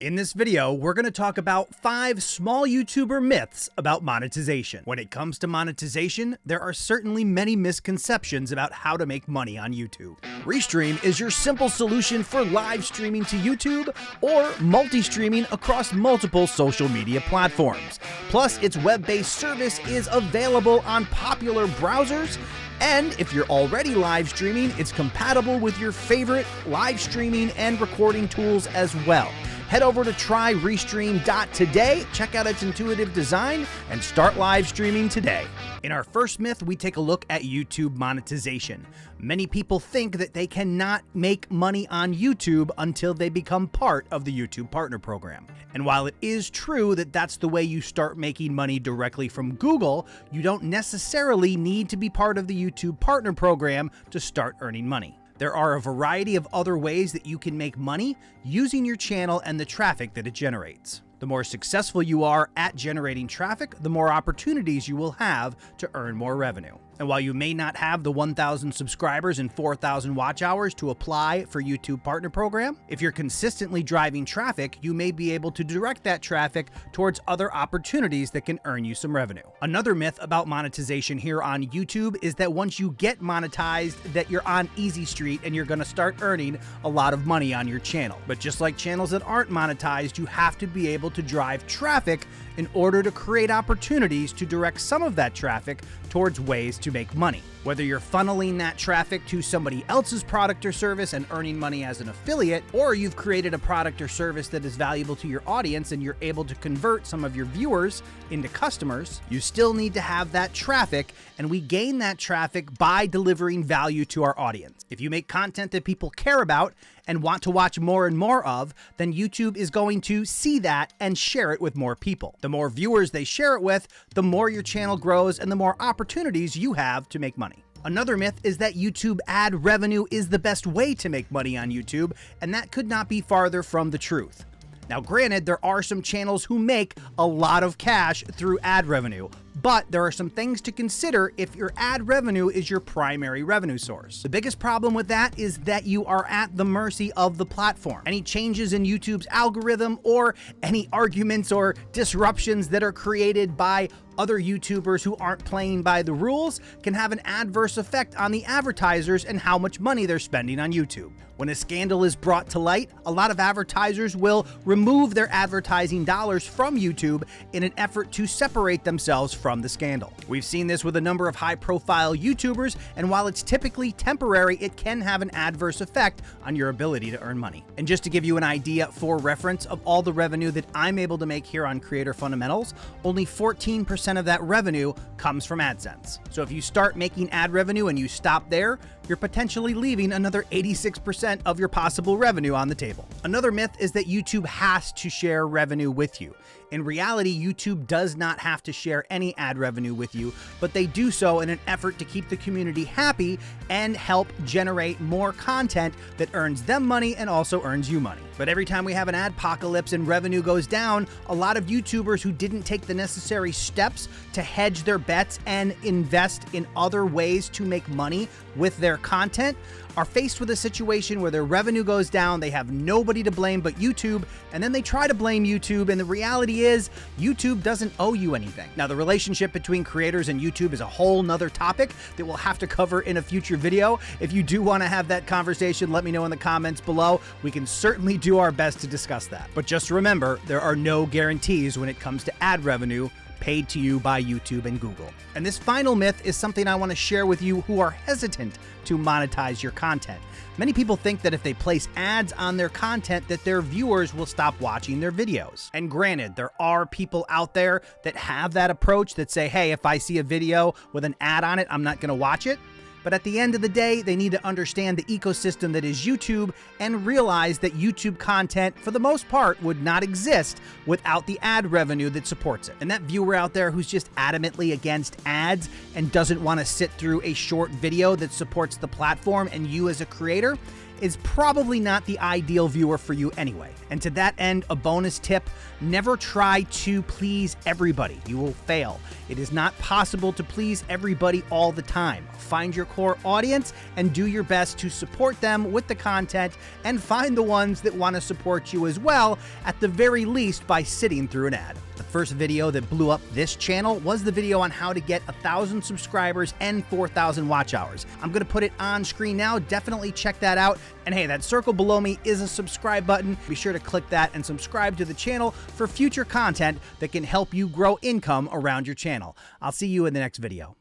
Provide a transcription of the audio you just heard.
In this video, we're going to talk about 5 small YouTuber myths about monetization. When it comes to monetization, there are certainly many misconceptions about how to make money on YouTube. Restream is your simple solution for live streaming to YouTube or multi-streaming across multiple social media platforms. Plus, its web-based service is available on popular browsers. And if you're already live streaming, it's compatible with your favorite live streaming and recording tools as well. Head over to tryrestream.today, check out its intuitive design, and start live streaming today. In our first myth, we take a look at YouTube monetization. Many people think that they cannot make money on YouTube until they become part of the YouTube Partner Program. And while it is true that that's the way you start making money directly from Google, you don't necessarily need to be part of the YouTube Partner Program to start earning money. There are a variety of other ways that you can make money using your channel and the traffic that it generates. The more successful you are at generating traffic, the more opportunities you will have to earn more revenue. And while you may not have the 1,000 subscribers and 4,000 watch hours to apply for YouTube Partner Program, if you're consistently driving traffic, you may be able to direct that traffic towards other opportunities that can earn you some revenue. Another myth about monetization here on YouTube is that once you get monetized, that you're on easy street and you're going to start earning a lot of money on your channel. But just like channels that aren't monetized, you have to be able to drive traffic in order to create opportunities to direct some of that traffic towards ways to make money. Whether you're funneling that traffic to somebody else's product or service and earning money as an affiliate, or you've created a product or service that is valuable to your audience and you're able to convert some of your viewers into customers, you still need to have that traffic, and we gain that traffic by delivering value to our audience. If you make content that people care about and want to watch more and more of, then YouTube is going to see that and share it with more people. The more viewers they share it with, the more your channel grows and the more opportunities you have to make money. Another myth is that YouTube ad revenue is the best way to make money on YouTube, and that could not be farther from the truth. Now, granted, there are some channels who make a lot of cash through ad revenue, but there are some things to consider if your ad revenue is your primary revenue source. The biggest problem with that is that you are at the mercy of the platform. Any changes in YouTube's algorithm or any arguments or disruptions that are created by other YouTubers who aren't playing by the rules can have an adverse effect on the advertisers and how much money they're spending on YouTube. When a scandal is brought to light, a lot of advertisers will remove their advertising dollars from YouTube in an effort to separate themselves from the scandal. We've seen this with a number of high-profile YouTubers, and while it's typically temporary, it can have an adverse effect on your ability to earn money. And just to give you an idea for reference of all the revenue that I'm able to make here on Creator Fundamentals, only 14% of that revenue comes from AdSense. So if you start making ad revenue and you stop there, you're potentially leaving another 86% of your possible revenue on the table. Another myth is that YouTube has to share revenue with you. In reality, YouTube does not have to share any ad revenue with you, but they do so in an effort to keep the community happy and help generate more content that earns them money and also earns you money. But every time we have an adpocalypse and revenue goes down, a lot of YouTubers who didn't take the necessary steps to hedge their bets and invest in other ways to make money with their content are faced with a situation where their revenue goes down, they have nobody to blame but YouTube, and then they try to blame YouTube, and the reality is YouTube doesn't owe you anything. Now, the relationship between creators and YouTube is a whole nother topic that we'll have to cover in a future video. If you do want to have that conversation, let me know in the comments below. We can certainly do our best to discuss that. But just remember, there are no guarantees when it comes to ad revenue paid to you by YouTube and Google. And this final myth is something I want to share with you who are hesitant to monetize your content. Many people think that if they place ads on their content that their viewers will stop watching their videos. And granted, there are people out there that have that approach that say, hey, if I see a video with an ad on it, I'm not going to watch it. But at the end of the day, they need to understand the ecosystem that is YouTube and realize that YouTube content, for the most part, would not exist without the ad revenue that supports it. And that viewer out there who's just adamantly against ads and doesn't want to sit through a short video that supports the platform and you as a creator, is probably not the ideal viewer for you anyway. And to that end, a bonus tip: never try to please everybody. You will fail. It is not possible to please everybody all the time. Find your core audience and do your best to support them with the content, and find the ones that want to support you as well, at the very least by sitting through an ad. The first video that blew up this channel was the video on how to get 1,000 subscribers and 4,000 watch hours. I'm going to put it on screen now. Definitely check that out. And hey, that circle below me is a subscribe button. Be sure to click that and subscribe to the channel for future content that can help you grow income around your channel. I'll see you in the next video.